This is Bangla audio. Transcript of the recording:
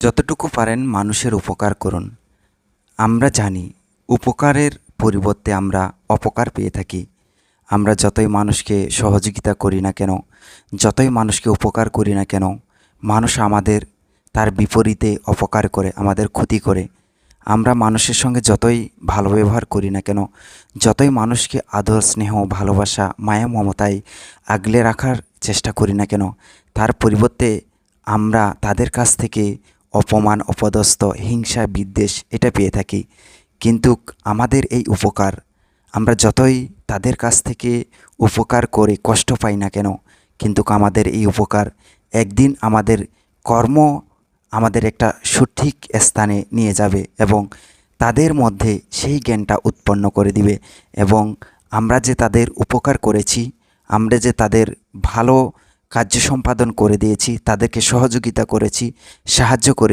যতটুকু পারেন মানুষের উপকার করুন। আমরা জানি উপকারের পরিবর্তে আমরা অপকার পেয়ে থাকি। আমরা যতই মানুষকে সহযোগিতা করি না কেন, যতই মানুষকে উপকার করি না কেন, মানুষ আমাদের তার বিপরীতে অপকার করে, আমাদের ক্ষতি করে। আমরা মানুষের সঙ্গে যতই ভালো ব্যবহার করি না কেন, যতই মানুষকে আদর, স্নেহ, ভালোবাসা, মায়া, মমতায় আগলে রাখার চেষ্টা করি না কেন, তার পরিবর্তে আমরা তাদের কাছ থেকে অপমান, অপদস্থ, হিংসা, বিদ্বেষ এটা পেয়ে থাকি। কিন্তু আমাদের এই উপকার, আমরা যতই তাদের কাছ থেকে উপকার করে কষ্ট পাই না কেন, কিন্তু আমাদের এই উপকার একদিন আমাদের কর্ম আমাদের একটা সঠিক স্থানে নিয়ে যাবে এবং তাদের মধ্যে সেই জ্ঞানটা উৎপন্ন করে দিবে এবং আমরা যে তাদের উপকার করেছি, আমরা যে তাদের ভালো কার্য সম্পাদন করে দিয়েছি, তাদেরকে সহযোগিতা করেছি, সাহায্য করে